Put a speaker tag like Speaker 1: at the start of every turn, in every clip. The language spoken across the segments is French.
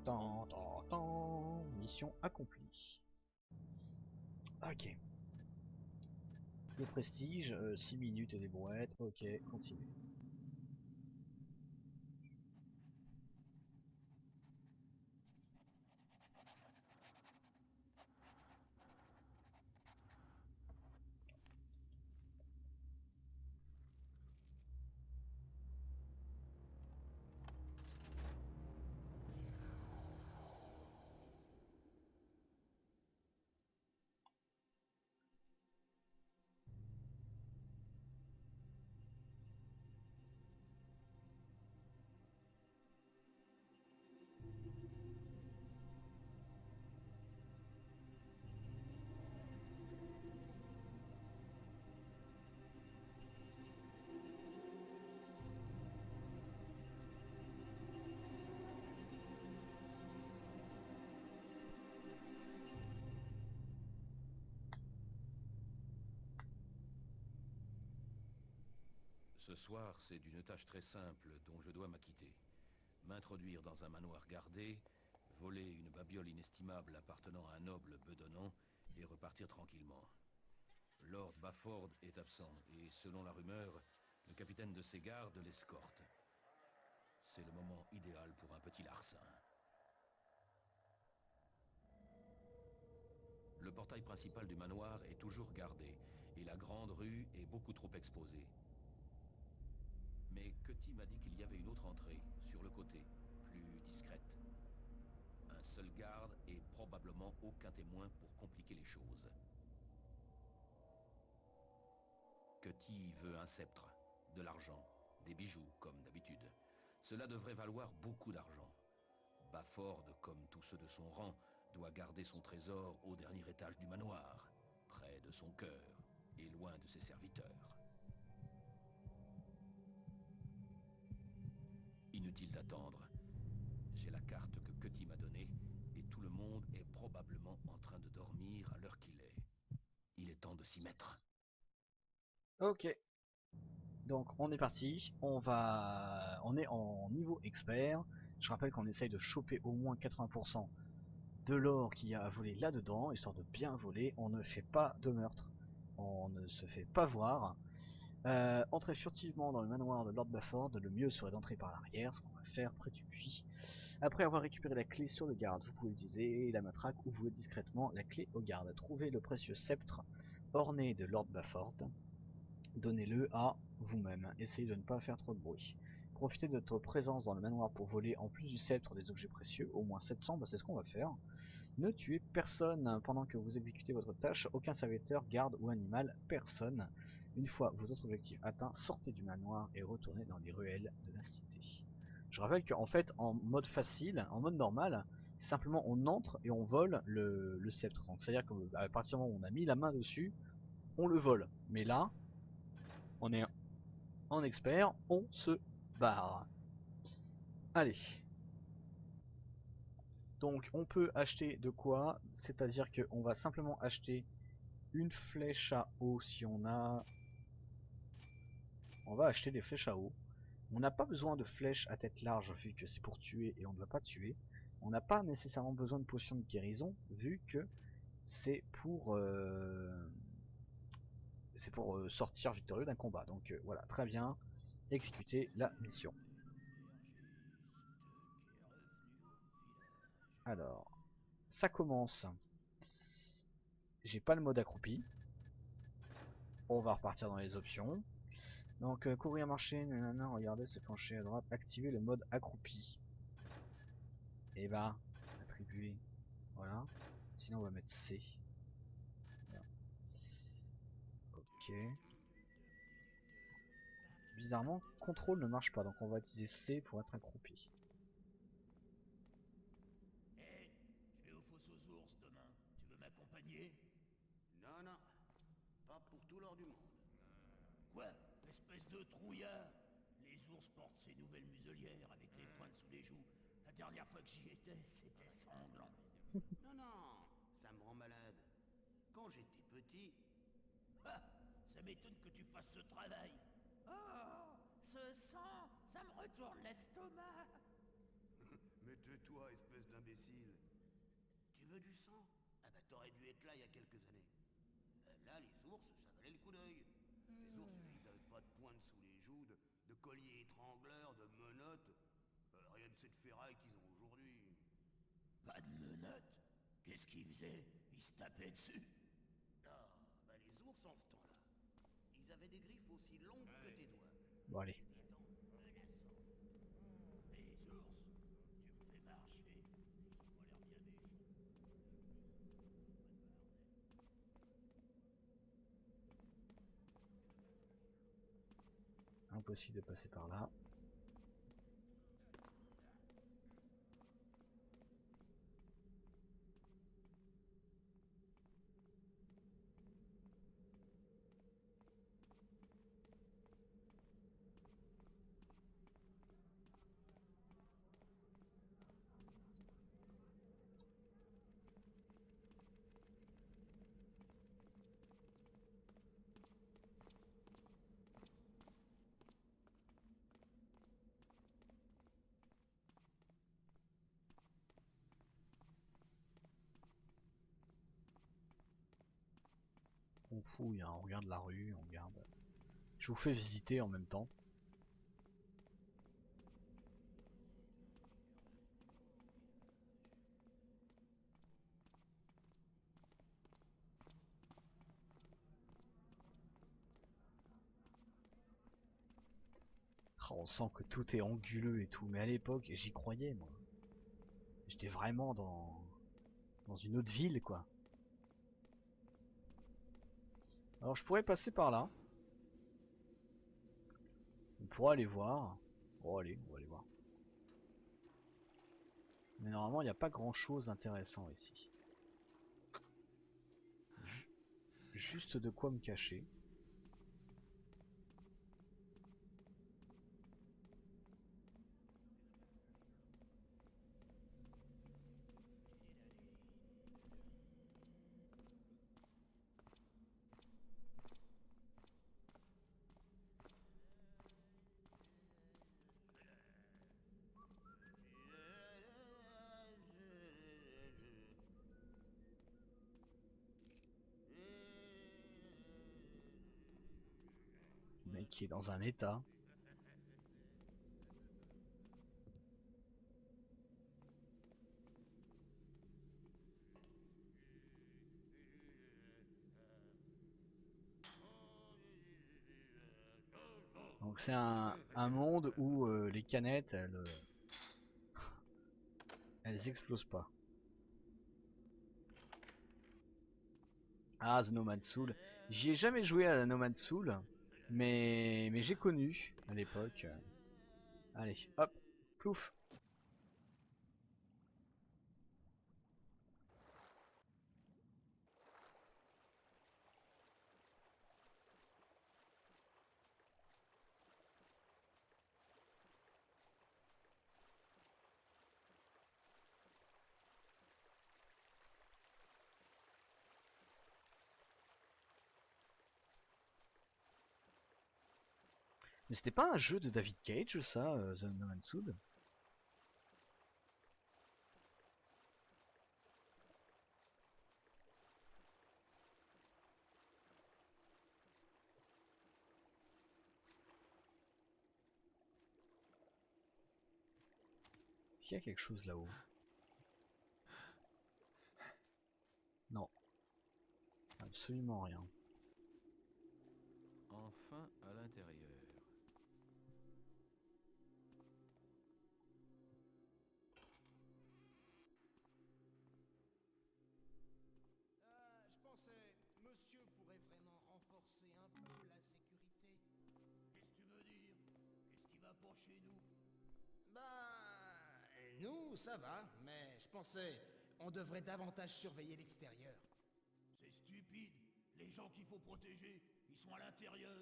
Speaker 1: Tan, tan, tan. Mission accomplie. Ok. Le prestige, 6 minutes et des brouettes. Ok, continue.
Speaker 2: Ce soir, c'est d'une tâche très simple dont je dois m'acquitter. M'introduire dans un manoir gardé, voler une babiole inestimable appartenant à un noble bedonnant et repartir tranquillement. Lord Bafford est absent et, selon la rumeur, le capitaine de ses gardes l'escorte. C'est le moment idéal pour un petit larcin. Le portail principal du manoir est toujours gardé et la grande rue est beaucoup trop exposée. Mais Cutty m'a dit qu'il y avait une autre entrée, sur le côté, plus discrète. Un seul garde et probablement aucun témoin pour compliquer les choses. Cutty veut un sceptre, de l'argent, des bijoux, comme d'habitude. Cela devrait valoir beaucoup d'argent. Bafford, comme tous ceux de son rang, doit garder son trésor au dernier étage du manoir, près de son cœur et loin de ses serviteurs. Inutile d'attendre. J'ai la carte que Cutty m'a donnée et tout le monde est probablement en train de dormir à l'heure qu'il est. Il est temps de s'y mettre.
Speaker 1: Ok. Donc on est parti. On est en niveau expert. Je rappelle qu'on essaye de choper au moins 80% de l'or qu'il y a à voler là-dedans, histoire de bien voler. On ne fait pas de meurtre. On ne se fait pas voir. Entrer furtivement dans le manoir de Lord Bafford, le mieux serait d'entrer par l'arrière, ce qu'on va faire près du puits. Après avoir récupéré la clé sur le garde, vous pouvez utiliser la matraque ou vouer discrètement la clé au garde. Trouvez le précieux sceptre orné de Lord Bafford. Donnez-le à vous-même. Essayez de ne pas faire trop de bruit. Profitez de votre présence dans le manoir pour voler en plus du sceptre des objets précieux, au moins 700, c'est ce qu'on va faire. Ne tuez personne pendant que vous exécutez votre tâche, aucun serviteur, garde ou animal, personne. Une fois vos autres objectifs atteints, sortez du manoir et retournez dans les ruelles de la cité. Je rappelle qu'en fait, en mode facile, en mode normal, simplement on entre et on vole le sceptre. Donc c'est-à-dire qu'à partir du moment où on a mis la main dessus, on le vole. Mais là, on est en expert, on se barre. Allez. Donc on peut acheter de quoi? C'est-à-dire qu'on va simplement acheter une flèche à eau si on a... On va acheter des flèches à eau. On n'a pas besoin de flèches à tête large vu que c'est pour tuer et on ne va pas tuer. On n'a pas nécessairement besoin de potions de guérison vu que c'est pour sortir victorieux d'un combat. Donc voilà, très bien. Exécuter la mission. Alors, ça commence. J'ai pas le mode accroupi. On va repartir dans les options. Donc courir, marcher, nanana, regardez, se pencher à droite, activer le mode accroupi. Et bah, attribuer, voilà. Sinon on va mettre C. Bien. Ok. Bizarrement, contrôle ne marche pas, donc on va utiliser C pour être accroupi.
Speaker 3: Hé, je vais au fosse aux ours demain. Tu veux m'accompagner?
Speaker 4: Non, non, pas pour tout l'or du monde.
Speaker 3: Quoi? Espèce de trouillard! Les ours portent ces nouvelles muselières avec les pointes sous les joues. La dernière fois que j'y étais, c'était sanglant.
Speaker 4: Non, non, ça me rend malade. Quand j'étais petit...
Speaker 3: Ah, ça m'étonne que tu fasses ce travail. Oh, ce sang, ça me retourne l'estomac.
Speaker 4: Mais tais-toi, espèce d'imbécile. Tu veux du sang? Ah bah t'aurais dû être là il y a quelques années. Là, les ours, ça valait le coup d'œil. Les ours, ils avaient pas de pointe sous les joues, de colliers étrangleurs, de menottes. Rien de cette ferraille qu'ils ont aujourd'hui.
Speaker 3: Pas de menottes. Qu'est-ce qu'ils faisaient? Ils se tapaient dessus.
Speaker 4: Ah, bah les ours en ce temps-là, ils avaient des griffes aussi longues que tes doigts.
Speaker 1: Bon allez.
Speaker 3: Des dents menaçantes. Les ours, tu me fais marcher. Ils ont pas l'air bien méchants.
Speaker 1: Impossible de passer par là. On fouille, hein, on regarde la rue, on regarde. Je vous fais visiter en même temps. Oh, on sent que tout est anguleux et tout, mais à l'époque, j'y croyais moi. J'étais vraiment dans une autre ville quoi. Alors je pourrais passer par là. On pourra aller voir. Bon allez, on va aller voir. Mais normalement il n'y a pas grand chose d'intéressant ici. Juste de quoi me cacher. Le mec qui est dans un état. Donc c'est un monde où les canettes elles explosent pas. Ah, The No Man's Soul. J'y ai jamais joué à No Man's Soul, mais j'ai connu à l'époque. Allez, hop, plouf. Mais c'était pas un jeu de David Cage ça, The No Man's Soul? Est-ce qu'il y a quelque chose là-haut? Non, absolument rien.
Speaker 2: Enfin à l'intérieur.
Speaker 5: Je pensais, monsieur pourrait vraiment renforcer un peu la sécurité.
Speaker 3: Qu'est-ce que tu veux dire? Qu'est-ce qui va pas chez nous?
Speaker 5: Nous, ça va, mais je pensais, on devrait davantage surveiller l'extérieur.
Speaker 3: C'est stupide. Les gens qu'il faut protéger, ils sont à l'intérieur.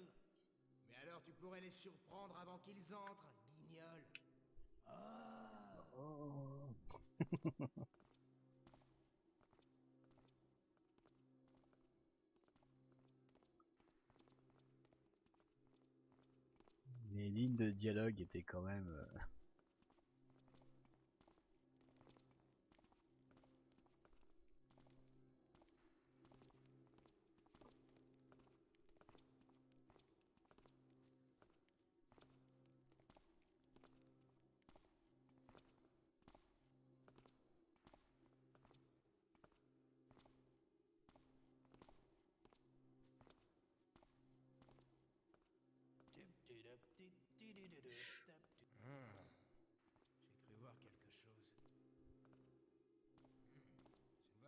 Speaker 5: Mais alors tu pourrais les surprendre avant qu'ils entrent, guignol.
Speaker 3: Ah,
Speaker 1: Oh. Les lignes de dialogue étaient quand même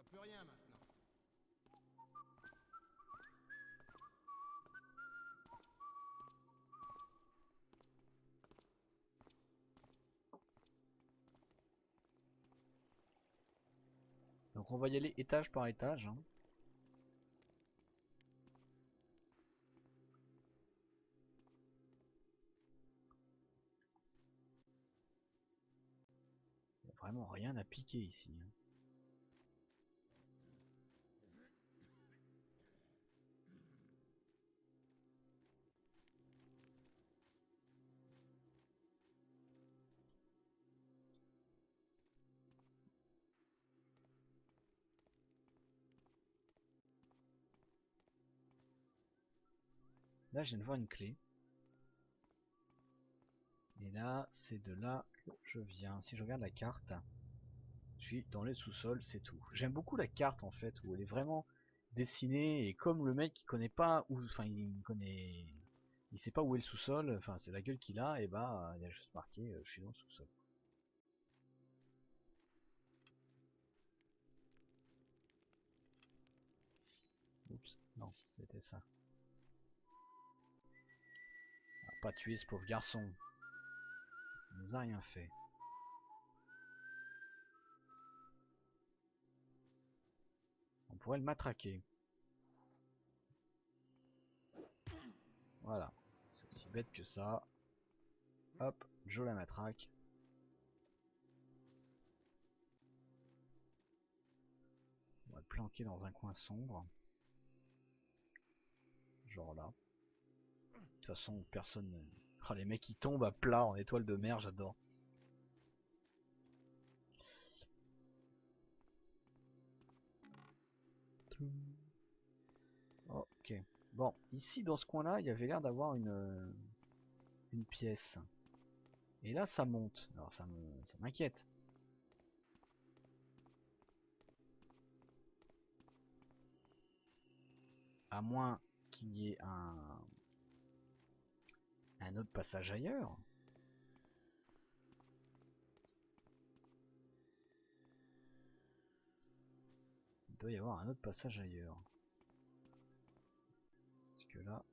Speaker 5: plus rien maintenant.
Speaker 1: Donc on va y aller étage par étage. Hein. Il n'y a vraiment rien à piquer ici. Hein. Là, je viens de voir une clé. Et là, c'est de là que je viens. Si je regarde la carte, je suis dans les sous-sols, c'est tout. J'aime beaucoup la carte en fait, où elle est vraiment dessinée et comme le mec il connaît pas où, enfin il sait pas où est le sous-sol, enfin c'est la gueule qu'il a, et bah il y a juste marqué je suis dans le sous-sol. Oups, non, c'était ça. Ah, pas tuer ce pauvre garçon. Il nous a rien fait. On pourrait le matraquer. Voilà. C'est aussi bête que ça. Hop, Joe la matraque. On va le planquer dans un coin sombre. Genre là. De toute façon, personne... Oh, les mecs qui tombent à plat en étoile de mer, j'adore. Ok. Bon, ici dans ce coin-là, il y avait l'air d'avoir une pièce. Et là, ça monte. Alors ça m'inquiète. À moins qu'il y ait un autre passage ailleurs. Il doit y avoir un autre passage ailleurs. Parce que là...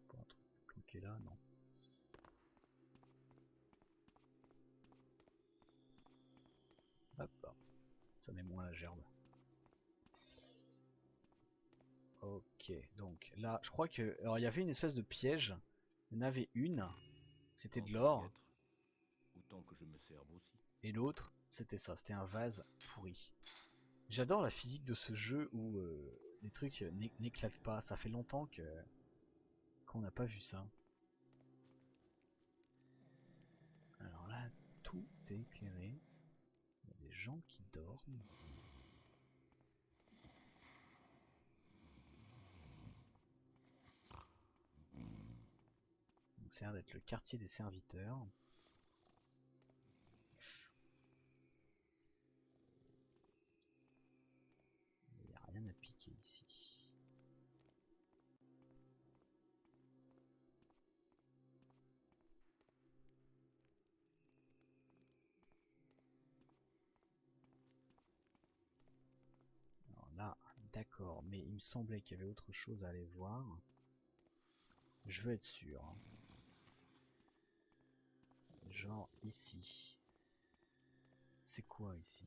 Speaker 1: Pas un truc planqué là, non. Hop, ça met moins la gerbe. Ok, donc là, je crois que... Alors il y avait une espèce de piège. Il y en avait une, c'était
Speaker 2: Tant
Speaker 1: de
Speaker 2: qu'à y
Speaker 1: l'or.
Speaker 2: être, autant que je me serve aussi.
Speaker 1: Et l'autre, c'était ça, c'était un vase pourri. J'adore la physique de ce jeu où les trucs n'éclatent pas. Ça fait longtemps qu'on n'a pas vu ça. Alors là, tout est éclairé. Il y a des gens qui dorment. Donc ça a l'air d'être le quartier des serviteurs. Il n'y a rien à piquer ici. Alors là, d'accord, mais il me semblait qu'il y avait autre chose à aller voir. Je veux être sûr. Hein. Genre ici. C'est quoi ici?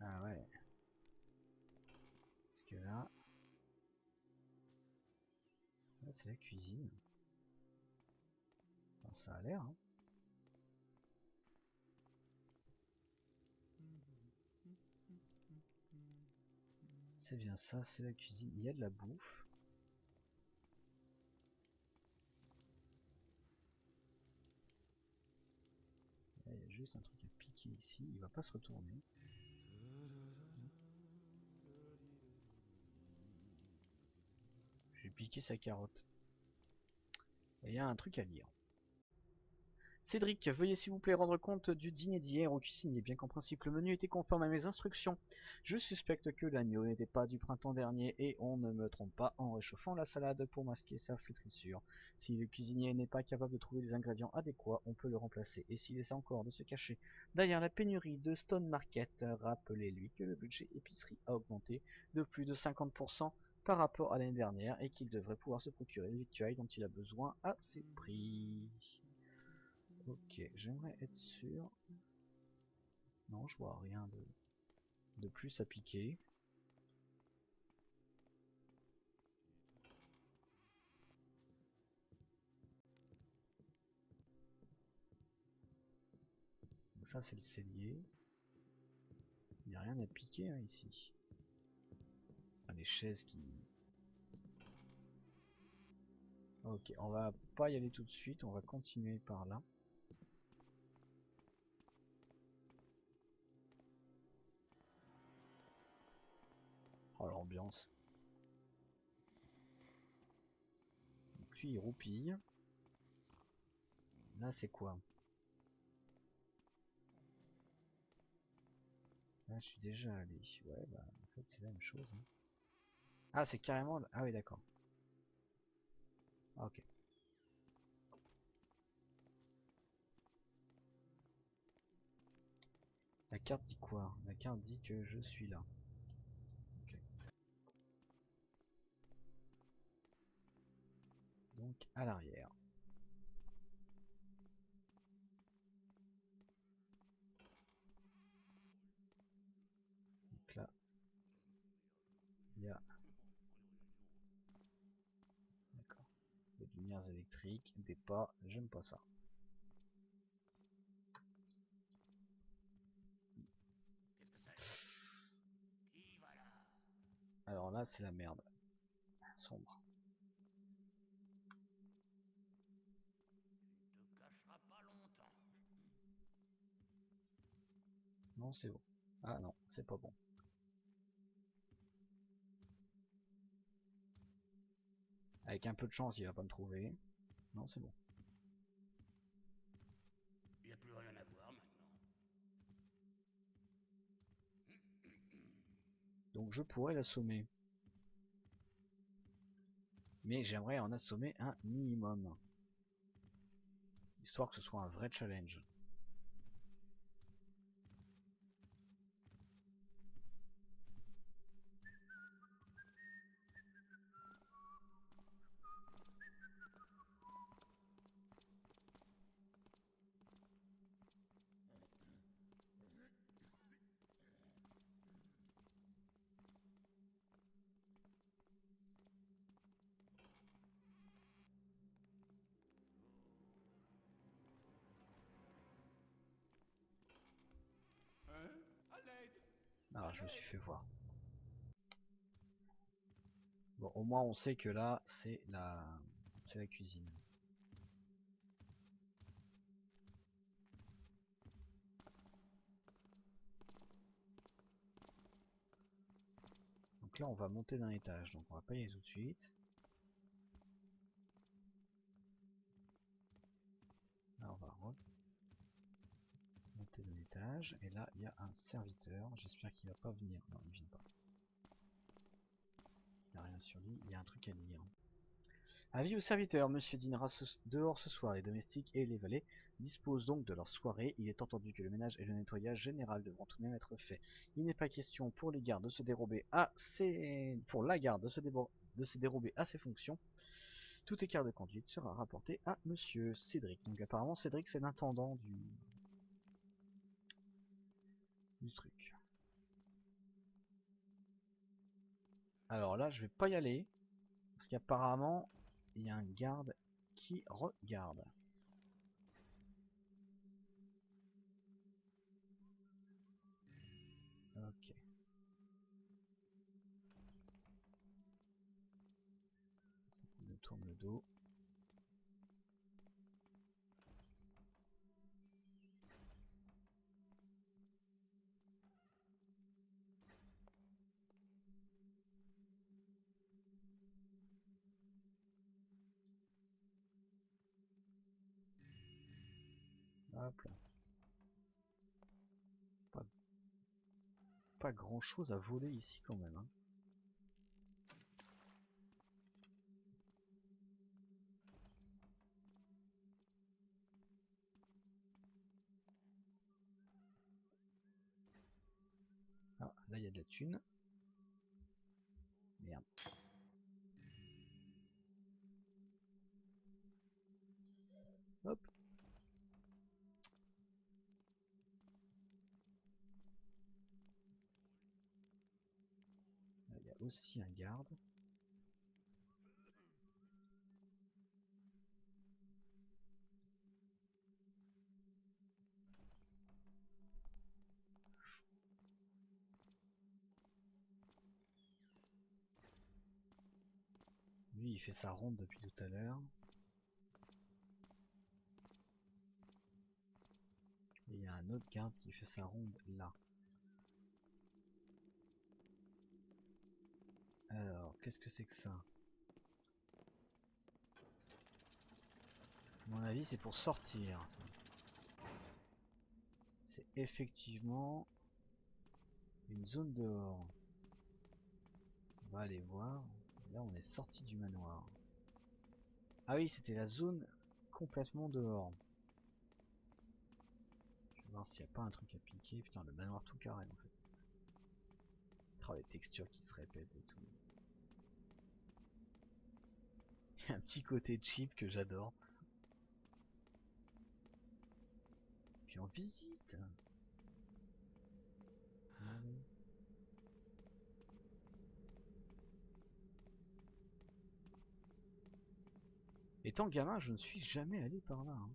Speaker 1: Ah ouais. Parce que là c'est la cuisine. Enfin, ça a l'air. Hein. C'est bien ça, c'est la cuisine. Il y a de la bouffe. Il y a juste un truc à piquer ici. Il va pas se retourner. piquer sa carotte. Et il y a un truc à lire. Cédric, veuillez s'il vous plaît rendre compte du dîner d'hier au cuisinier, bien qu'en principe le menu était conforme à mes instructions. Je suspecte que l'agneau n'était pas du printemps dernier et on ne me trompe pas en réchauffant la salade pour masquer sa flétrissure. Si le cuisinier n'est pas capable de trouver les ingrédients adéquats, on peut le remplacer. Et s'il essaie encore de se cacher derrière la pénurie de Stone Market, rappelez-lui que le budget épicerie a augmenté de plus de 50% par rapport à l'année dernière et qu'il devrait pouvoir se procurer les victuailles dont il a besoin à ses prix. Ok, j'aimerais être sûr. Non, je vois rien de plus à piquer. Donc ça c'est le cellier. Il n'y a rien à piquer hein, ici. Ah, les chaises qui... Ok, on va pas y aller tout de suite, on va continuer par là. Oh l'ambiance. Donc lui il roupille. Là c'est quoi? Là je suis déjà allé. Ouais bah en fait c'est la même chose. Hein. Ah c'est carrément... Ah oui d'accord. Ah, ok. La carte dit quoi? La carte dit que je suis là. Ok. Donc à l'arrière. Donc là, il y a... D'accord. Des lumières électriques, des pas, j'aime pas ça.
Speaker 3: Qu'est-ce que c'est? Qui va là?
Speaker 1: Alors là, c'est la merde. Sombre.
Speaker 3: Tu ne te cacheras pas longtemps.
Speaker 1: Non, c'est bon. Ah non, c'est pas bon. Avec un peu de chance, il va pas me trouver. Non, c'est bon.
Speaker 3: Il n'y a plus rien à voir maintenant.
Speaker 1: Donc je pourrais l'assommer. Mais j'aimerais en assommer un minimum. Histoire que ce soit un vrai challenge.
Speaker 3: Hein? À l'aide!
Speaker 1: Ah, je me suis fait voir. Bon, au moins on sait que là, c'est la cuisine. Donc là, on va monter d'un étage, donc on va pas y aller tout de suite. Là, on va monter d'un étage, et là, il y a un serviteur. J'espère qu'il va pas venir. Non, il vient pas. Il n'y a rien sur lui, il y a un truc à lire. Avis aux serviteurs, monsieur dînera dehors ce soir. Les domestiques et les valets disposent donc de leur soirée. Il est entendu que le ménage et le nettoyage général devront tout de même être faits. Il n'est pas question pour les gardes de se dérober à pour la garde de se dérober à ses fonctions. Tout écart de conduite sera rapporté à monsieur Cédric. Donc apparemment Cédric c'est l'intendant du truc. Alors là je vais pas y aller parce qu'apparemment il y a un garde qui regarde. Ok. Il me tourne le dos. Hop là. Pas grand chose à voler ici quand même. Hein. Ah, là il y a de la thune. Merde. Hop. Là, il y a aussi un garde. Lui il fait sa ronde depuis tout à l'heure. Et il y a un autre garde qui fait sa ronde là. Alors, qu'est-ce que c'est que ça? À mon avis, c'est pour sortir. C'est effectivement une zone dehors. On va aller voir. Là, on est sorti du manoir. Ah oui, c'était la zone complètement dehors. Je vais voir s'il n'y a pas un truc à piquer. Putain, le manoir tout carré en fait. Oh, les textures qui se répètent et tout. Il y a un petit côté cheap que j'adore. Puis on visite. Allez. Étant gamin, je ne suis jamais allé par là. Hein.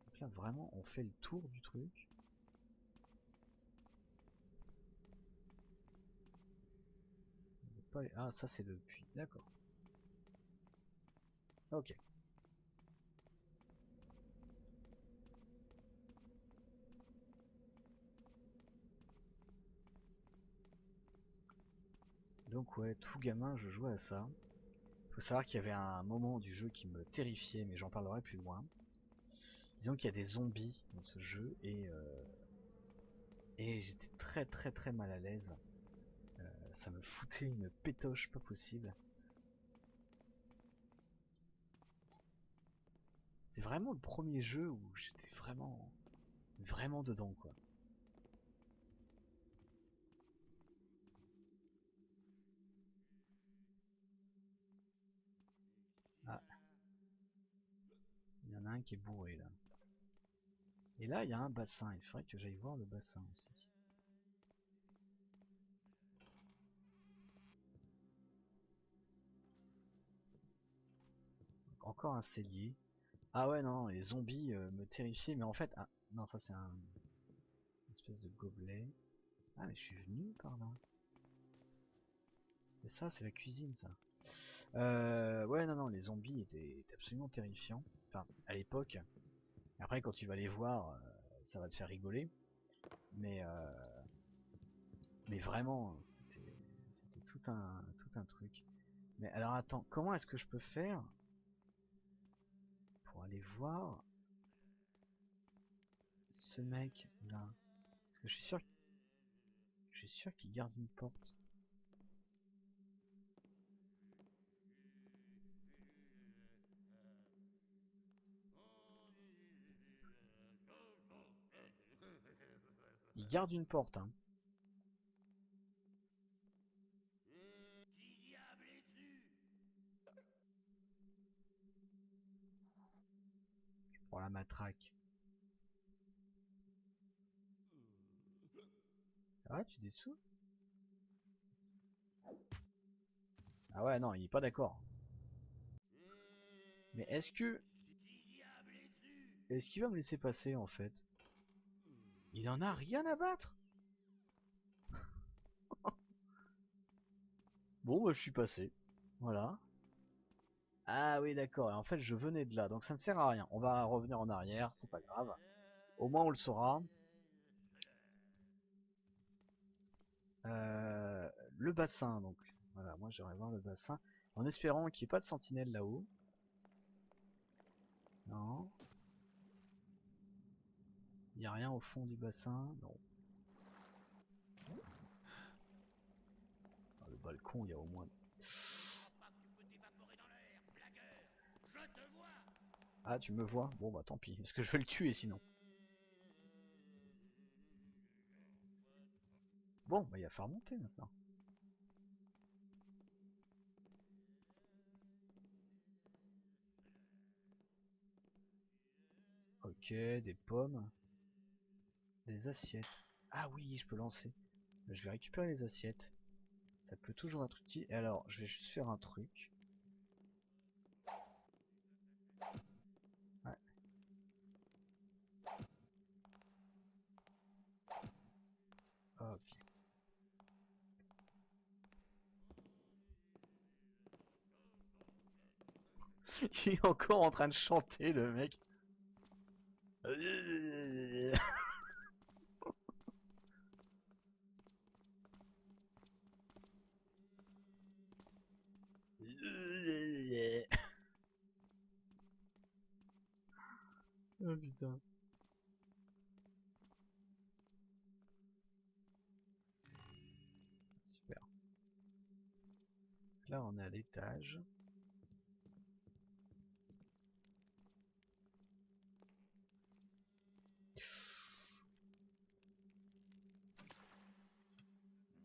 Speaker 1: Donc là, vraiment, on fait le tour du truc. Ah, ça c'est le puits, d'accord. Ok. Donc ouais, tout gamin, je jouais à ça. Faut savoir qu'il y avait un moment du jeu qui me terrifiait, mais j'en parlerai plus loin. Disons qu'il y a des zombies dans ce jeu et j'étais très mal à l'aise. Ça me foutait une pétoche pas possible. C'était vraiment le premier jeu où j'étais vraiment dedans quoi. Ah, il y en a un qui est bourré là. Et là, il y a un bassin. Il faudrait que j'aille voir le bassin aussi. Donc, encore un cellier. Ah ouais, non, les zombies me terrifiaient. Mais en fait, ah, non, ça c'est un une espèce de gobelet. Ah, mais je suis venu par là. C'est ça, c'est la cuisine ça. Ouais, non, les zombies étaient absolument terrifiants. Enfin, à l'époque. Après, quand tu vas les voir, ça va te faire rigoler. Mais, mais vraiment, c'était tout un truc. Mais alors attends, comment est-ce que je peux faire pour aller voir ce mec là? Parce que je suis sûr qu'il garde une porte. Il garde une porte, hein.
Speaker 4: Qui diable es-tu?
Speaker 1: Pour la matraque. Ah, tu dessous? Ah ouais, non, il est pas d'accord. Mais
Speaker 4: Qui diable es-tu?
Speaker 1: est-ce qu'il va me laisser passer en fait? Il en a rien à battre. Bon, bah, je suis passé. Voilà. Ah oui, d'accord. Et en fait, je venais de là, donc ça ne sert à rien. On va revenir en arrière, c'est pas grave. Au moins, on le saura. Le bassin, donc. Voilà, moi j'aimerais voir le bassin. En espérant qu'il n'y ait pas de sentinelle là-haut. Non. Il n'y a rien au fond du bassin. Non. Ah, le balcon, il y a au moins... Ah, tu me vois? Bon bah tant pis. Est-ce que je vais le tuer sinon? Bon, bah il va falloir monter maintenant. Ok, des pommes. Des assiettes. Ah oui, je peux lancer. Je vais récupérer les assiettes. Ça peut toujours être utile. Et alors, je vais juste faire un truc. Ouais. Ok. Il est encore en train de chanter, le mec. Oh putain. Super. Là, on est à l'étage.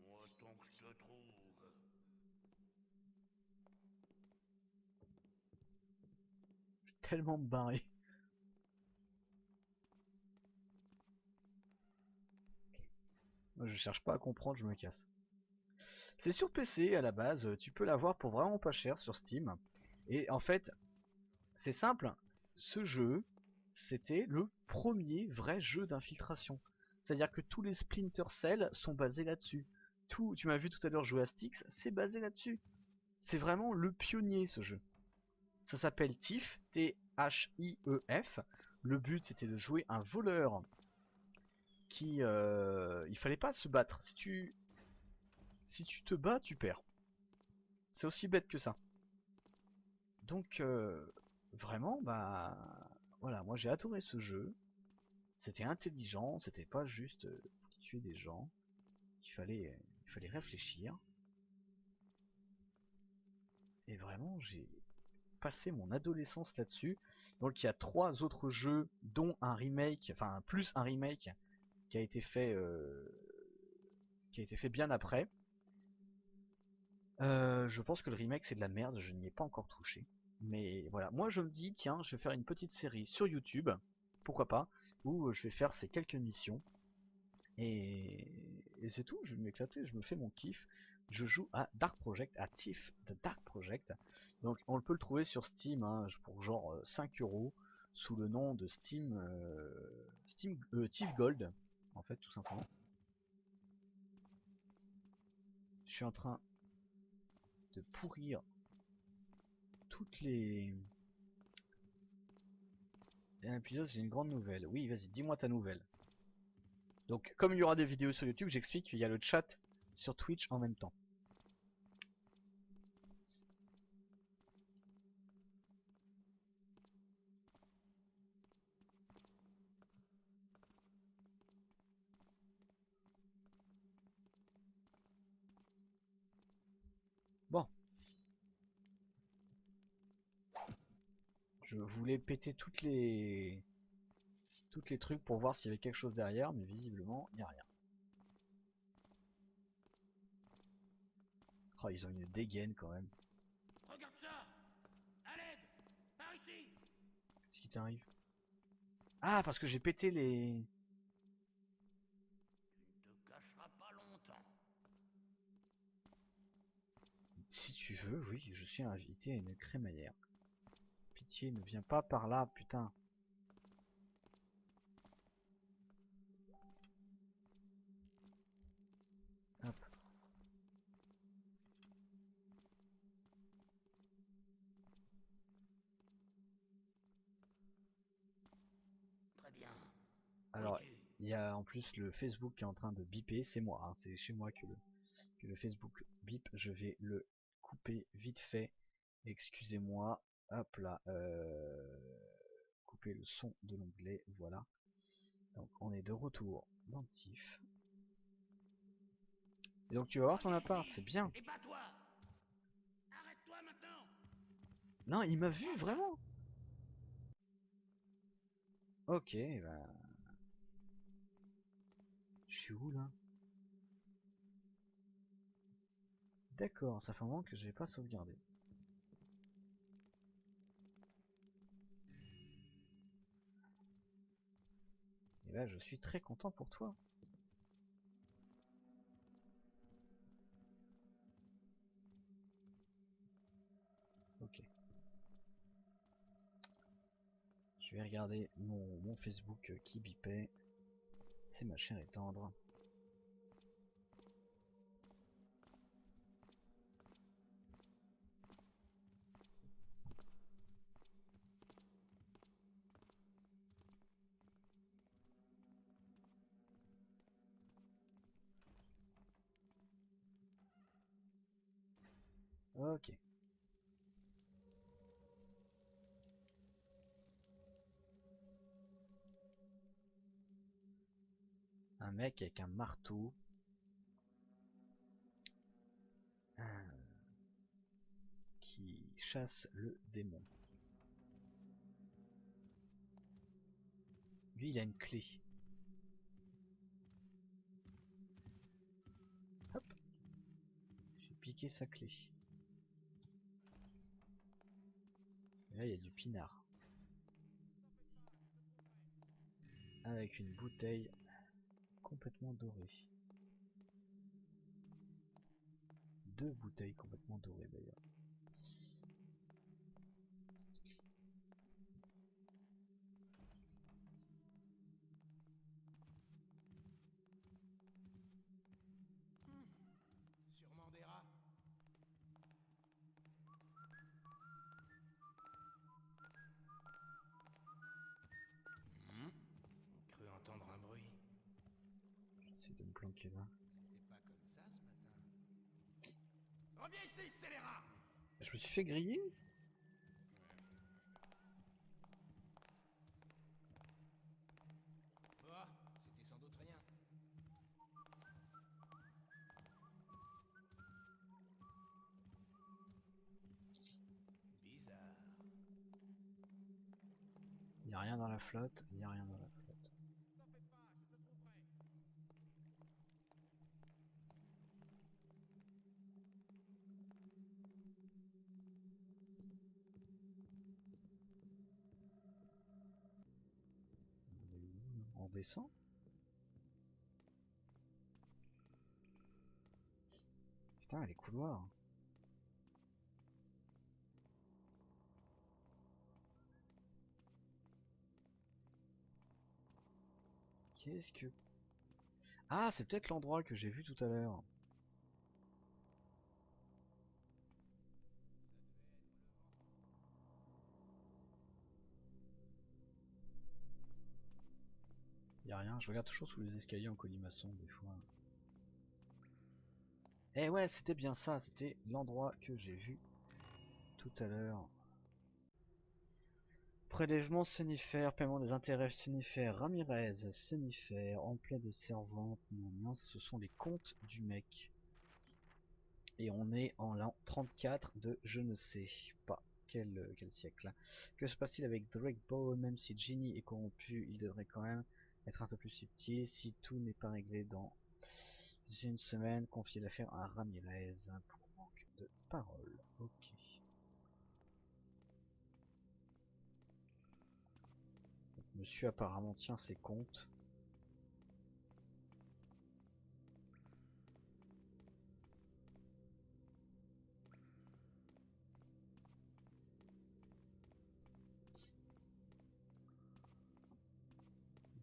Speaker 4: Moi, tant que je te trouve.
Speaker 1: Tellement barré. Moi, je cherche pas à comprendre, je me casse. C'est sur PC à la base, tu peux l'avoir pour vraiment pas cher sur Steam. Et en fait, c'est simple, ce jeu, c'était le premier vrai jeu d'infiltration. C'est-à-dire que tous les Splinter Cell sont basés là-dessus. Tout, tu m'as vu tout à l'heure jouer à Styx, c'est basé là-dessus. C'est vraiment le pionnier ce jeu. Ça s'appelle Thief, T-H-I-E-F. Le but c'était de jouer un voleur qui... il fallait pas se battre. Si tu te bats, tu perds. C'est aussi bête que ça. Donc vraiment, bah voilà, moi j'ai adoré ce jeu. C'était intelligent, c'était pas juste tuer des gens. Il fallait réfléchir. Et vraiment, j'ai passé mon adolescence là-dessus. Donc il y a 3 autres jeux, dont un remake, enfin plus un remake qui a été fait, bien après. Je pense que le remake c'est de la merde, je n'y ai pas encore touché. Mais voilà, moi je me dis, tiens, je vais faire une petite série sur YouTube, pourquoi pas, où je vais faire ces quelques missions. Et, c'est tout, je vais m'éclater, je me fais mon kiff. Je joue à Dark Project, à Thief de Dark Project. Donc on peut le trouver sur Steam hein, pour genre 5 euros sous le nom de Thief Gold, en fait, tout simplement. Je suis en train de pourrir toutes les... Et puis j'ai une grande nouvelle. Oui, vas-y, dis-moi ta nouvelle. Donc, comme il y aura des vidéos sur YouTube, j'explique qu'il y a le chat sur Twitch en même temps. Bon. Je voulais péter toutes les trucs pour voir s'il y avait quelque chose derrière, mais visiblement, il n'y a rien. Oh, ils ont une dégaine quand même.
Speaker 3: Regarde ça! À l'aide! Par ici!
Speaker 1: Qu'est-ce qui t'arrive? Ah, parce que j'ai pété les...
Speaker 3: Tu ne te cacheras pas longtemps.
Speaker 1: Si tu veux, oui, je suis invité à une crémaillère. Pitié, ne viens pas par là, putain. Hop.
Speaker 3: Très bien.
Speaker 1: Alors, il y a en plus le Facebook qui est en train de biper, c'est moi, hein, c'est chez moi que le Facebook bip, je vais le couper vite fait. Excusez-moi. Hop là. Couper le son de l'onglet. Voilà. Donc on est de retour dans le TIFF. Et donc tu vas voir ton appart, c'est bien.
Speaker 3: Et bats-toi. Arrête-toi maintenant.
Speaker 1: Non, il m'a vu vraiment. Ok, bah... Je suis où là? D'accord, ça fait un moment que j'ai pas sauvegardé. Et là, je suis très content pour toi. Ok. Je vais regarder mon Facebook qui bipait. C'est ma chère et tendre. Ok. Un mec avec un marteau. Qui chasse le démon. Lui, il a une clé. Hop. J'ai piqué sa clé. Et là, il y a du pinard. Avec une bouteille complètement dorée. Deux bouteilles complètement dorées d'ailleurs.
Speaker 5: Sûrement des rats. Cru entendre un bruit.
Speaker 1: J'essaie de me planquer là.
Speaker 5: C'était pas comme ça ce matin. Reviens ici, scélérat.
Speaker 1: Je me suis fait griller?
Speaker 5: Oh, c'était sans doute rien. Bizarre.
Speaker 1: Il n'y a rien dans la flotte, il n'y a rien dans la flotte. On descend? Putain, les couloirs. Qu'est-ce que... Ah, c'est peut-être l'endroit que j'ai vu tout à l'heure. Y a rien, je regarde toujours sous les escaliers en colimaçon des fois. Eh ouais, c'était bien ça, c'était l'endroit que j'ai vu tout à l'heure. Prélèvement Senifère, paiement des intérêts Senifère, Ramirez, Senifère, emploi de servante, ce sont les comptes du mec. Et on est en l'an 34 de je ne sais pas quel siècle. Que se passe-t-il avec Drake Ball? Même si Ginny est corrompu, il devrait quand même être un peu plus subtil. Si tout n'est pas réglé dans une semaine, confier l'affaire à Ramirez pour manque de parole. Ok. Monsieur apparemment tient ses comptes.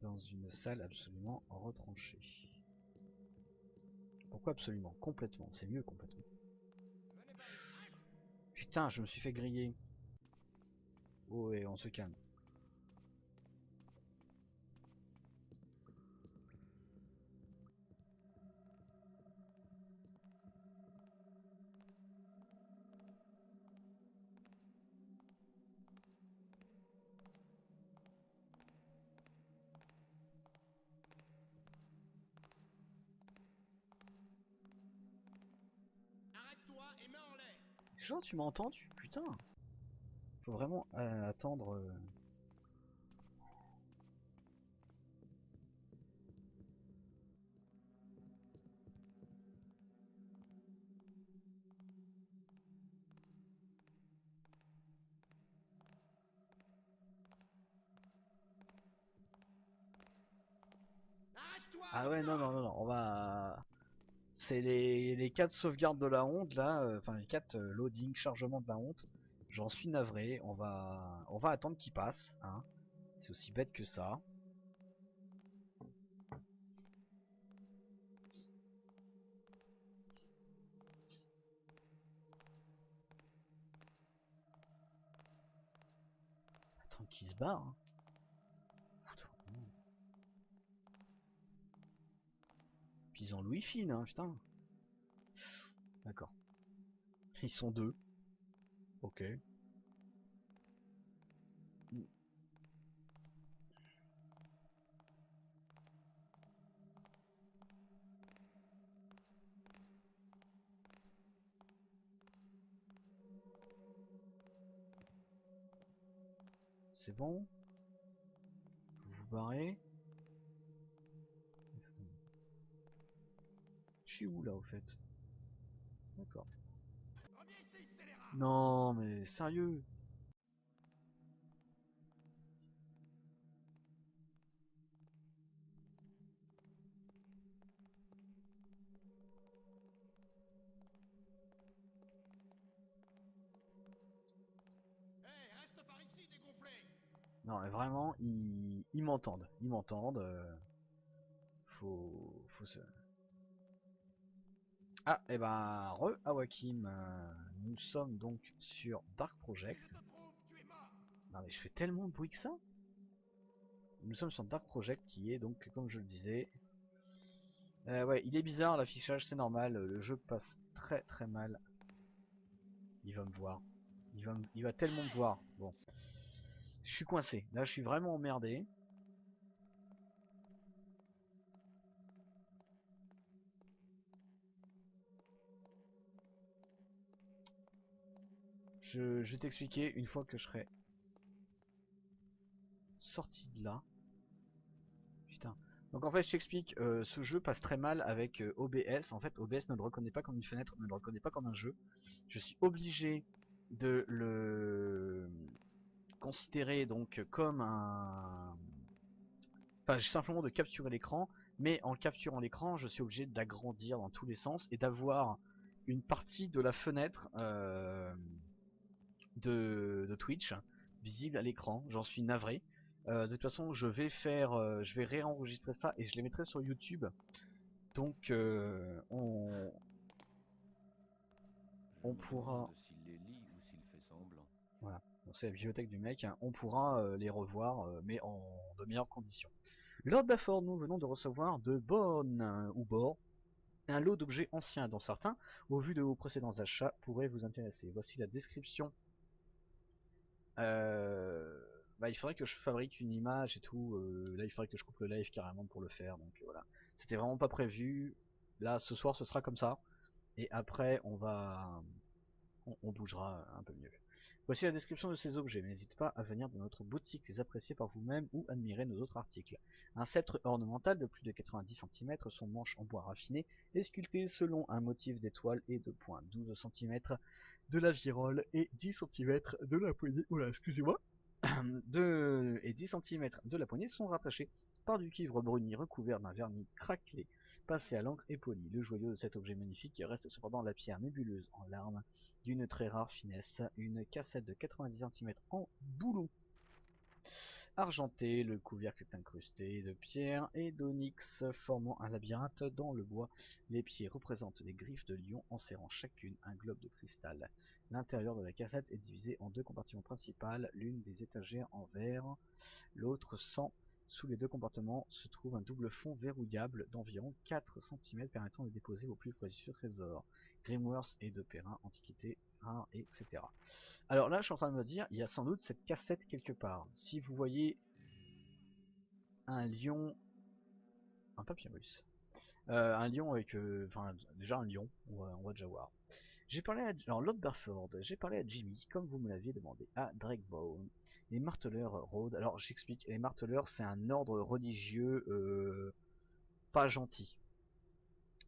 Speaker 1: Dans une salle absolument retranchée. Pourquoi absolument? Complètement, c'est mieux complètement. Putain, je me suis fait griller. Oh et on se calme.
Speaker 5: et main en l'air.
Speaker 1: Genre, tu m'as entendu? Putain. Faut vraiment attendre.
Speaker 5: Arrête-toi.
Speaker 1: Ah ouais, non, non, non, non, on va. C'est les 4 sauvegardes de la honte là, enfin les 4 loading, chargement de la honte. J'en suis navré, on va attendre qu'il passe, hein. C'est aussi bête que ça. Attends qu'il se barre. Hein. Putain. Puis ils ont le wifi, hein, putain. D'accord. Ils sont deux. Ok. C'est bon? Vous vous barrez? Je suis où là au fait? D'accord.
Speaker 5: Reviens ici, scélérat.
Speaker 1: Non mais sérieux?
Speaker 5: Hé, reste par ici, dégonflé.
Speaker 1: Non mais vraiment, ils m'entendent. Ils m'entendent. Faut se... Ah, et ben, re-Awakim, nous sommes donc sur Dark
Speaker 5: Si
Speaker 1: Project.
Speaker 5: je te trouve, tu es mort.
Speaker 1: Non mais je fais tellement de bruit que ça. Nous sommes sur Dark Project qui est donc, comme je le disais... ouais, il est bizarre l'affichage, c'est normal, le jeu passe très très mal. Il va me voir. Il va tellement me voir. Bon. Je suis coincé, là je suis vraiment emmerdé. Je vais t'expliquer une fois que je serai sorti de là. Putain. Donc en fait je t'explique, ce jeu passe très mal avec OBS. En fait OBS ne le reconnaît pas comme une fenêtre, ne le reconnaît pas comme un jeu. Je suis obligé de le considérer donc comme un... Enfin simplement de capturer l'écran. Mais en capturant l'écran je suis obligé d'agrandir dans tous les sens et d'avoir une partie de la fenêtre de Twitch visible à l'écran. J'en suis navré. De toute façon, je vais réenregistrer ça et je les mettrai sur YouTube. Donc, on
Speaker 2: Je me
Speaker 1: pourra,
Speaker 2: demande s'il les lit ou s'il fait semblant.
Speaker 1: voilà, c'est la bibliothèque du mec. Hein. On pourra les revoir, mais en de meilleures conditions. Lord Bafford, nous venons de recevoir de bonnes ou bord un lot d'objets anciens, dont certains, au vu de vos précédents achats, pourraient vous intéresser. Voici la description. Bah, il faudrait que je fabrique une image et tout. Là, il faudrait que je coupe le live carrément pour le faire. Donc voilà. C'était vraiment pas prévu. Là, ce soir, ce sera comme ça. Et après, on bougera un peu mieux. Voici la description de ces objets. N'hésitez pas à venir dans notre boutique les apprécier par vous-même ou admirer nos autres articles. Un sceptre ornemental de plus de 90 cm, son manche en bois raffiné est sculpté selon un motif d'étoile et de points. 12 cm de la virole et 10 cm de la poignée. Oula, excusez-moi. 2 et 10 cm de la poignée sont rattachés par du cuivre bruni recouvert d'un vernis craquelé, passé à l'encre et poli. Le joyau de cet objet magnifique reste cependant la pierre nébuleuse en larmes d'une très rare finesse, une cassette de 90 cm en bouleau argenté, le couvercle est incrusté de pierre et d'onyx formant un labyrinthe dans le bois. Les pieds représentent des griffes de lion enserrant chacune un globe de cristal. L'intérieur de la cassette est divisé en deux compartiments principaux, l'une des étagères en verre, l'autre sans. Sous les deux compartiments se trouve un double fond verrouillable d'environ 4 cm permettant de déposer vos plus précieux trésors. Grimoires et de Perrin, antiquités rares, etc. Alors là, je suis en train de me dire, il y a sans doute cette cassette quelque part. Si vous voyez un lion, un papyrus, un lion avec, enfin déjà un lion, on va déjà voir. J'ai parlé à alors Lord Berford, j'ai parlé à Jimmy, comme vous me l'aviez demandé, à Drakebone. Les marteleurs rôdent. Alors j'explique, les marteleurs c'est un ordre religieux pas gentil.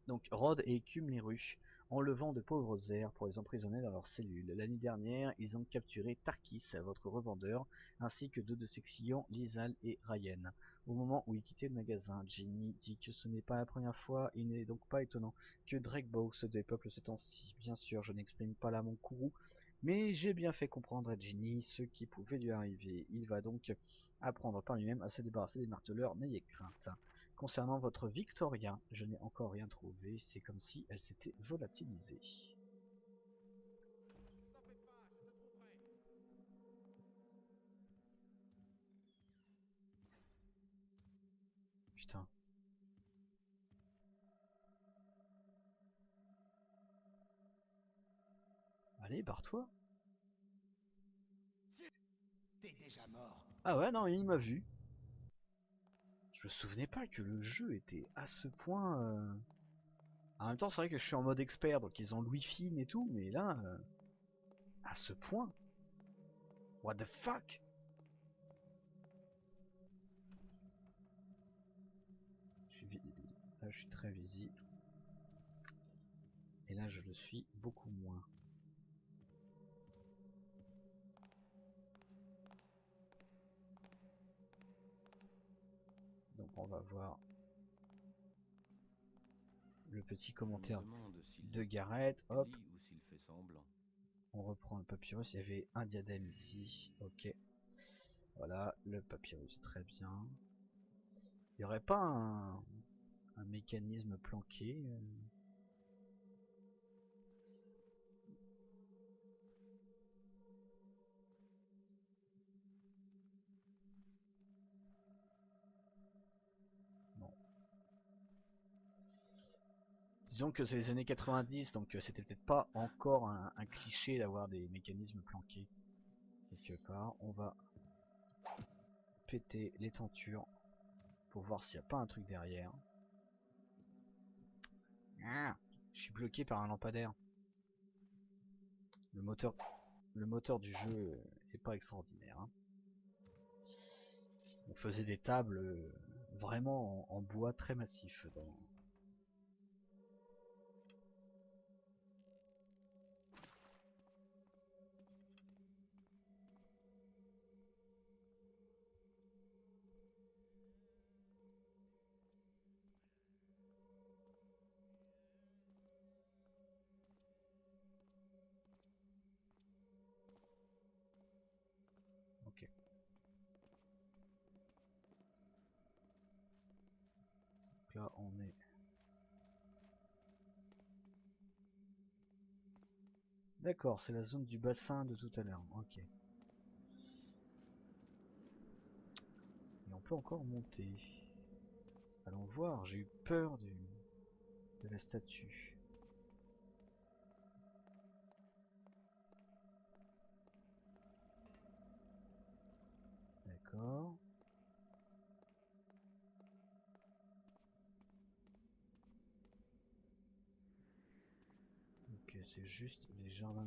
Speaker 1: Donc rôdent et écument les rues, enlevant de pauvres airs pour les emprisonner dans leurs cellules. L'année dernière, ils ont capturé Tarkis, votre revendeur, ainsi que 2 de ses clients, Lizal et Ryan. Au moment où il quittait le magasin, Ginny dit que ce n'est pas la première fois, il n'est donc pas étonnant que Drakebone se dépeuple ce temps-ci. Bien sûr, je n'exprime pas là mon courroux, mais j'ai bien fait comprendre à Ginny ce qui pouvait lui arriver. Il va donc apprendre par lui-même à se débarrasser des marteleurs, n'ayez crainte. Concernant votre Victoria, je n'ai encore rien trouvé, c'est comme si elle s'était volatilisée. Putain. Allez, barre-toi.
Speaker 5: T'es déjà mort.
Speaker 1: Ah ouais, non, il m'a vu. Je me souvenais pas que le jeu était à ce point... En même temps, c'est vrai que je suis en mode expert, donc ils ont Louis Fine et tout, mais là... à ce point. What the fuck? Là, je suis très visible. Et là, je le suis beaucoup moins. Donc on va voir le petit commentaire de Gareth. Hop.
Speaker 2: Ou s'il fait semblant.
Speaker 1: On reprend le papyrus. Il y avait un diadème ici. Ok. Voilà, le papyrus, très bien. Il n'y aurait pas un mécanisme planqué Non. Disons que c'est les années 90, donc c'était peut-être pas encore un cliché d'avoir des mécanismes planqués. Quelque part, on va péter les tentures pour voir s'il n'y a pas un truc derrière. Ah, je suis bloqué par un lampadaire. Le moteur du jeu est pas extraordinaire. Hein. On faisait des tables vraiment en bois très massif. Ok. Donc là on est... D'accord, c'est la zone du bassin de tout à l'heure. Ok. Et on peut encore monter. Allons voir, j'ai eu peur de la statue. D'accord. Ok, c'est juste les jardins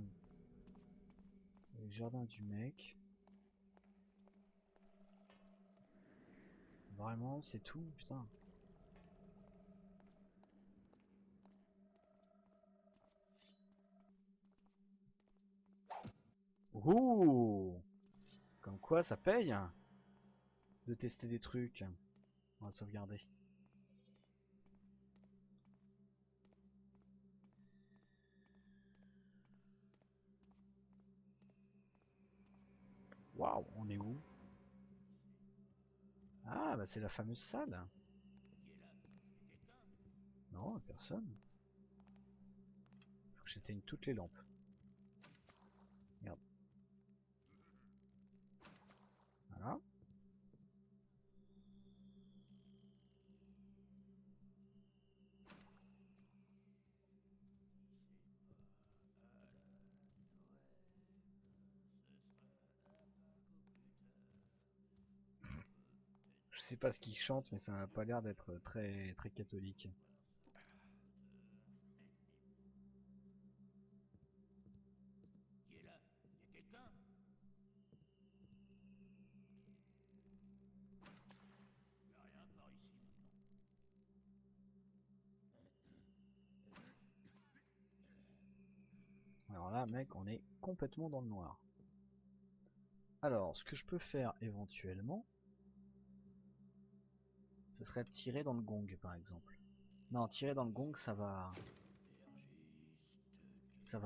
Speaker 1: du mec. Vraiment, c'est tout, putain. Ouh! Comme quoi, ça paye de tester des trucs. On va sauvegarder. Waouh, on est où? Ah, bah c'est la fameuse salle. Non, personne. Faut que j'éteigne toutes les lampes. Merde. Voilà. Je sais pas ce qu'il chante, mais ça n'a pas l'air d'être très très catholique. là, mec, on est complètement dans le noir. Alors, ce que je peux faire éventuellement, ce serait de tirer dans le gong, par exemple. Non, tirer dans le gong, ça va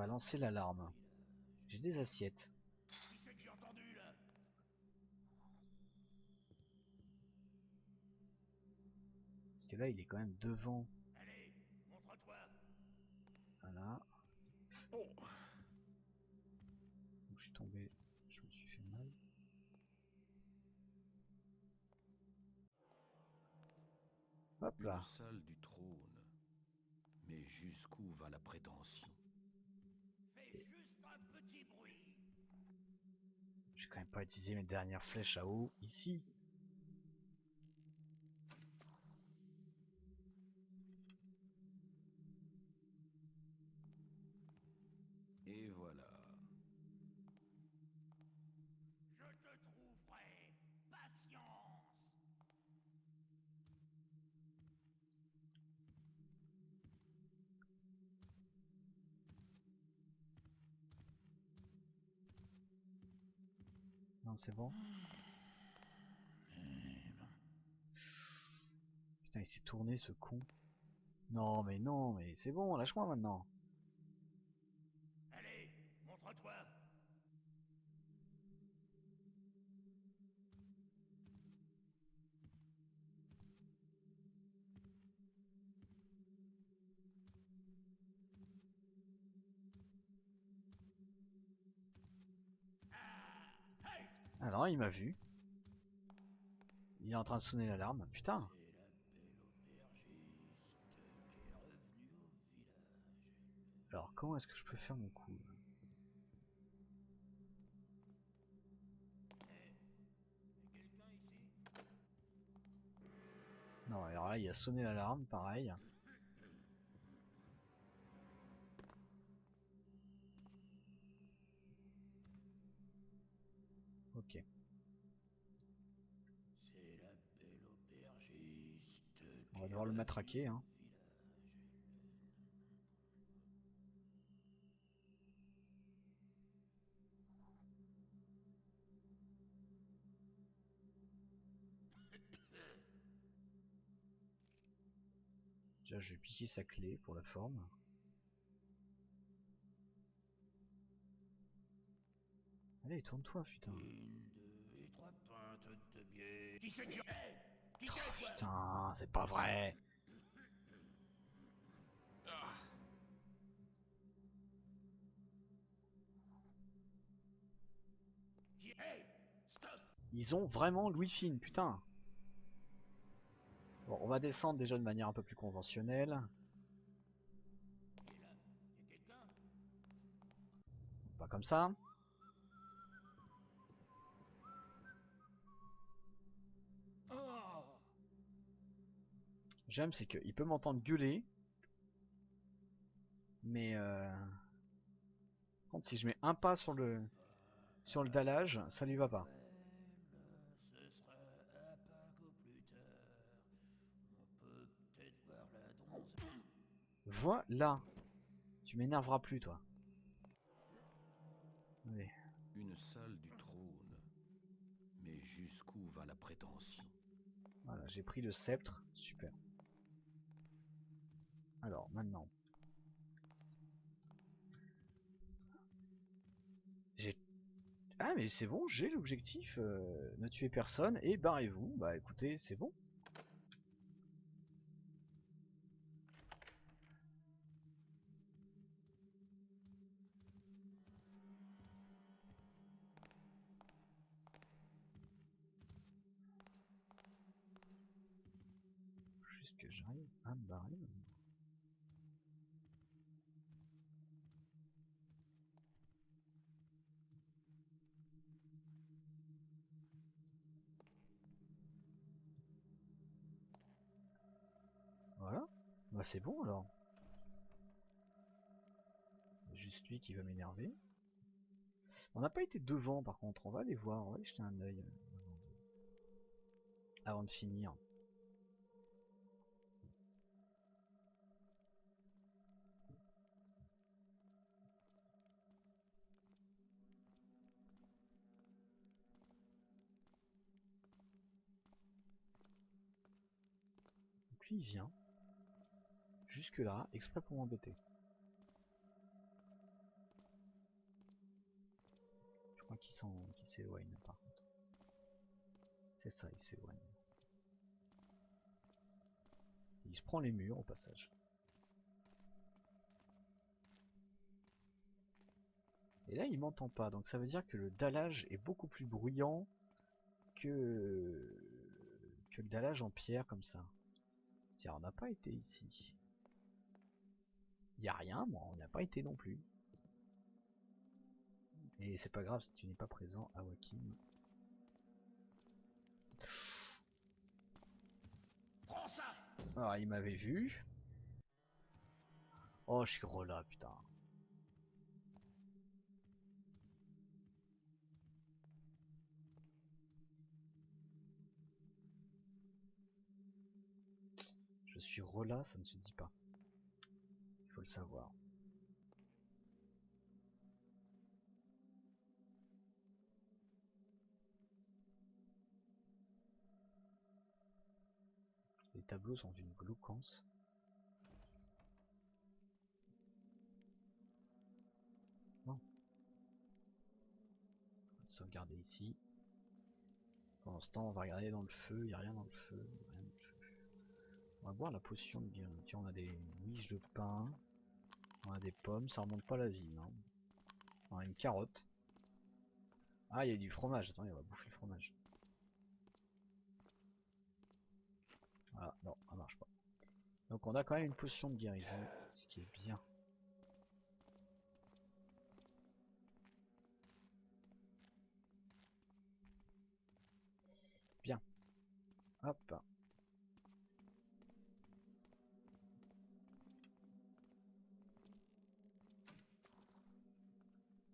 Speaker 1: lancer l'alarme. J'ai des assiettes.
Speaker 3: Qui c'est que j'ai entendu là?
Speaker 1: Parce que là, il est quand même devant.
Speaker 3: Allez, montre-toi.
Speaker 1: Voilà. Donc, je suis tombé, je me suis fait mal. Hop
Speaker 2: Une
Speaker 1: là.
Speaker 2: salle du trône. Mais jusqu'où va la prétention?
Speaker 3: Fais juste un petit bruit.
Speaker 1: J'ai quand même pas utilisé mes dernières flèches à eau ici.
Speaker 2: Et voilà.
Speaker 3: Je te trouverai. Patience.
Speaker 1: Non, c'est bon. Putain, il s'est tourné ce con. Non, mais c'est bon, lâche-moi maintenant.
Speaker 3: Allez, montre-toi. Hey!
Speaker 1: Alors, il m'a vu. Il est en train de sonner l'alarme. Putain.
Speaker 3: C'est la belle aubergiste qui est revenue au village.
Speaker 1: Alors, comment est-ce que je peux faire mon coup?
Speaker 3: Quelqu'un ici?
Speaker 1: Non, alors là, il a sonné l'alarme, pareil. Ok.
Speaker 3: C'est la belle aubergiste
Speaker 1: On va
Speaker 3: qui est
Speaker 1: devoir le
Speaker 3: revenue
Speaker 1: matraquer, hein.
Speaker 3: au village.
Speaker 1: Déjà, je vais piquer sa clé pour la forme. Allez, tourne-toi, putain.
Speaker 3: Une, deux et trois pintes de bière. Qui c'est que j'ai... Hey! Qui
Speaker 1: Oh,
Speaker 3: t'es, toi?
Speaker 1: putain, c'est pas vrai.
Speaker 3: Hey! Stop!
Speaker 1: Ils ont vraiment Louis Fine, putain. Bon, on va descendre déjà de manière un peu plus conventionnelle.
Speaker 3: Il est là. Y a quelqu'un?
Speaker 1: Pas comme ça.
Speaker 3: Oh!
Speaker 1: J'aime, c'est qu'il peut m'entendre gueuler. Mais par contre, si je mets un pas sur le dallage, ça lui va pas.
Speaker 3: Ce sera à Pago plus tard. On peut peut-être voir la donzelle.
Speaker 1: Voilà. Tu m'énerveras plus, toi. Allez.
Speaker 2: Une salle du trône. Mais jusqu'où va la prétention?
Speaker 1: Voilà, j'ai pris le sceptre. Super. Alors, maintenant. J'ai... Ah, mais c'est bon, j'ai l'objectif. Ne tuez personne et barrez-vous. Bah écoutez, c'est bon. Juste que j'arrive à me barrer. Voilà. Bah c'est bon alors. Juste lui qui va m'énerver. On n'a pas été devant par contre, on va aller voir, on va aller jeter un œil avant de finir. lui il vient jusque là exprès pour m'embêter. Je crois qu'il s'éloigne par contre. C'est ça, il s'éloigne. Il se prend les murs au passage. Et là il m'entend pas, donc ça veut dire que le dallage est beaucoup plus bruyant que le dallage en pierre comme ça. Tiens, on n'a pas été ici. Il y a rien, moi on n'a pas été non plus. Et c'est pas grave si tu n'es pas présent à Wakim.
Speaker 3: Prends ça!
Speaker 1: Alors il m'avait vu. Oh je suis relâ putain. Je suis relâ, ça ne se dit pas. Il faut le savoir. Les tableaux sont d'une glauquance. Bon. On va sauvegarder ici. Pendant ce temps, on va regarder dans le feu. Il n'y a rien dans le feu. Rien dans le feu. On va boire la potion de guérison. Tiens, on a des miches de pain. On a des pommes. Ça remonte pas la vie, non? On a une carotte. Ah, il y a du fromage. Attends, on va bouffer le fromage. Voilà, non, ça marche pas. Donc on a quand même une potion de guérison, ce qui est bien. Bien. Hop.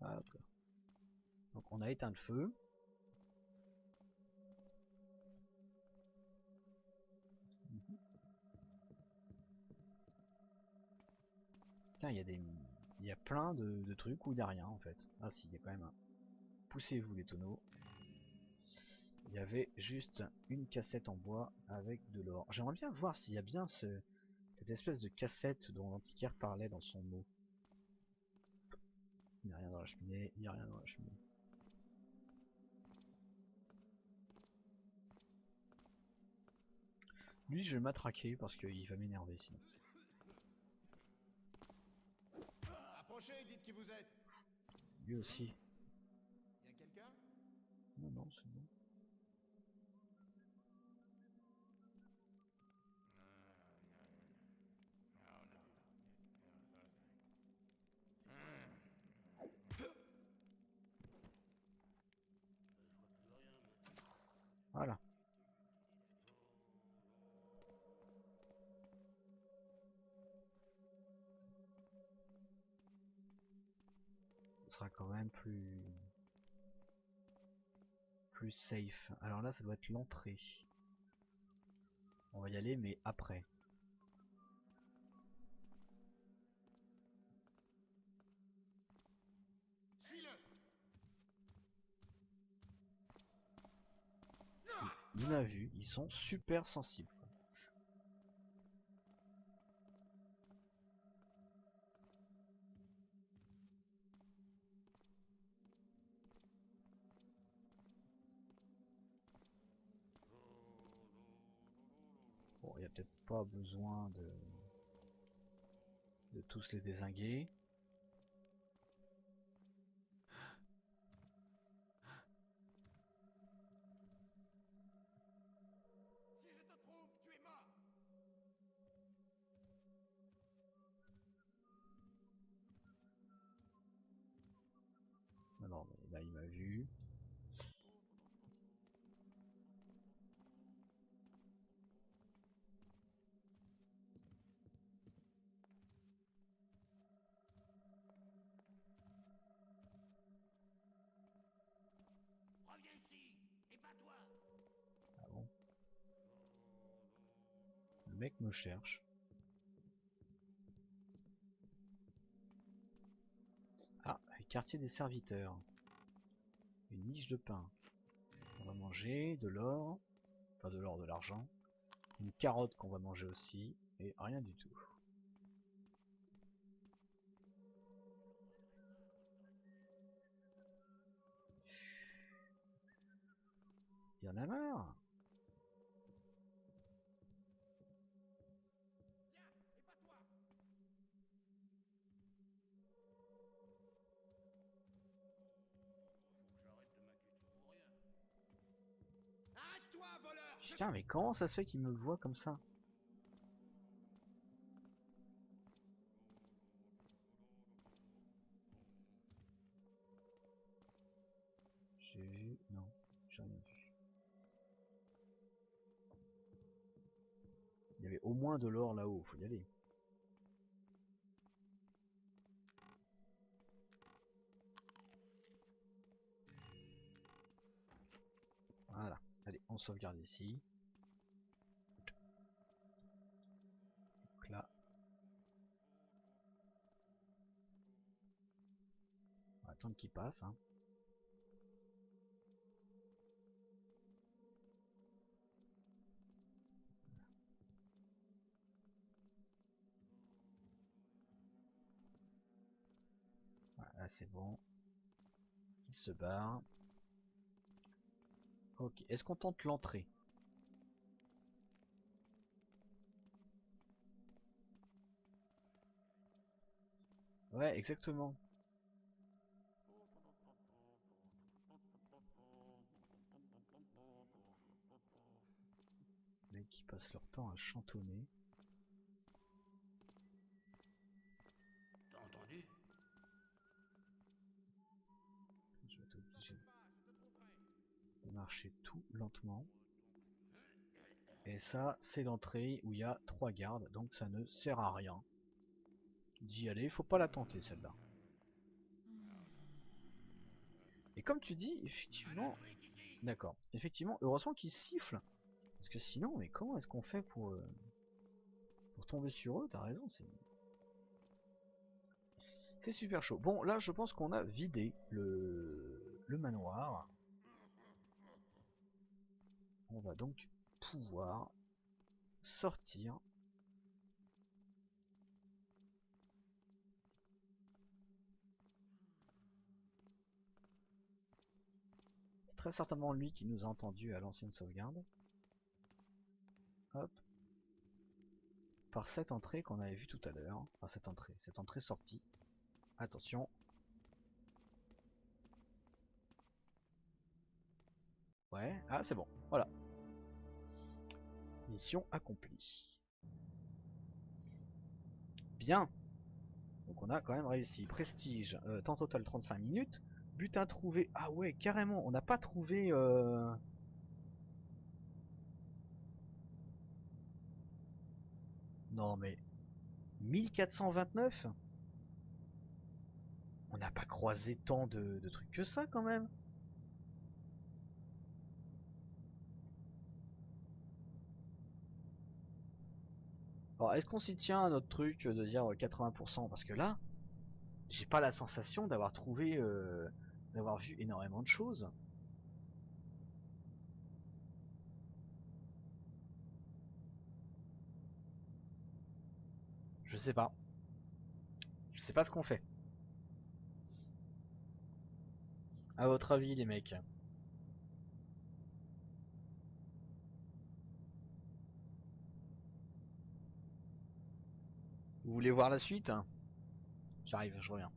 Speaker 1: Hop. Donc on a éteint le feu. Putain, il y a plein de trucs où il n'y a rien en fait. Ah si, il y a quand même un. Poussez-vous les tonneaux. Il y avait juste une cassette en bois avec de l'or. J'aimerais bien voir s'il y a bien cette espèce de cassette dont l'antiquaire parlait dans son mot. Il n'y a rien dans la cheminée, il n'y a rien dans la cheminée. Lui, je vais le matraquer parce qu'il va m'énerver sinon.
Speaker 5: Approchez, dites qui vous êtes.
Speaker 1: Lui aussi.
Speaker 5: Y a quelqu'un?
Speaker 1: Non, non, c'est bon. Voilà. Ce sera quand même plus safe. Alors là, ça doit être l'entrée. On va y aller, mais après.
Speaker 5: Suis-le.
Speaker 1: Il m'a vu, ils sont super sensibles. Bon, il n'y a peut-être pas besoin de tous les dézinguer.
Speaker 5: Si je te trouve, tu es mort.
Speaker 1: Non, non, mais là il m'a vu.
Speaker 3: Reviens ici! Et pas toi!
Speaker 1: Ah bon? Le mec me cherche. Ah, le quartier des serviteurs. Une niche de pain. On va manger de l'or. Pas de l'or, de l'argent. Une carotte qu'on va manger aussi, et rien du tout. Il y en a marre.
Speaker 5: Arrête-toi, voleur!
Speaker 1: Putain, mais comment ça se fait qu'il me voit comme ça? J'ai vu... Non, j'ai rien vu. Il y avait au moins de l'or là-haut, faut y aller. Voilà, allez, on sauvegarde ici. Donc là. On va attendre qu'il passe, hein. Voilà, là c'est bon. Il se barre. Ok, est-ce qu'on tente l'entrée? Ouais, exactement. Les mecs qui passent leur temps à chantonner.
Speaker 4: T'as entendu?
Speaker 1: Je vais être obligé de marcher tout lentement. Et ça, c'est l'entrée où il y a 3 gardes, donc ça ne sert à rien d'y aller. Faut pas la tenter celle-là. Et comme tu dis, effectivement, d'accord. Effectivement, heureusement qu'ils sifflent, parce que sinon, mais comment est-ce qu'on fait pour tomber sur eux? T'as raison, c'est super chaud. Bon, là, je pense qu'on a vidé le manoir. On va donc pouvoir sortir. Très certainement lui qui nous a entendu à l'ancienne sauvegarde. Hop. Par cette entrée qu'on avait vue tout à l'heure. Enfin cette entrée sortie. Attention. Ouais, ah c'est bon, voilà. Mission accomplie. Bien. Donc on a quand même réussi. Prestige, temps total 35 minutes. Butin trouvé. Ah ouais, carrément, on n'a pas trouvé... Non mais... 1429. On n'a pas croisé tant de trucs que ça quand même. Alors est-ce qu'on s'y tient à notre truc de dire 80%? Parce que là, j'ai pas la sensation d'avoir trouvé... d'avoir vu énormément de choses. Je sais pas. Je sais pas ce qu'on fait. À votre avis les mecs? Vous voulez voir la suite? J'arrive, je reviens.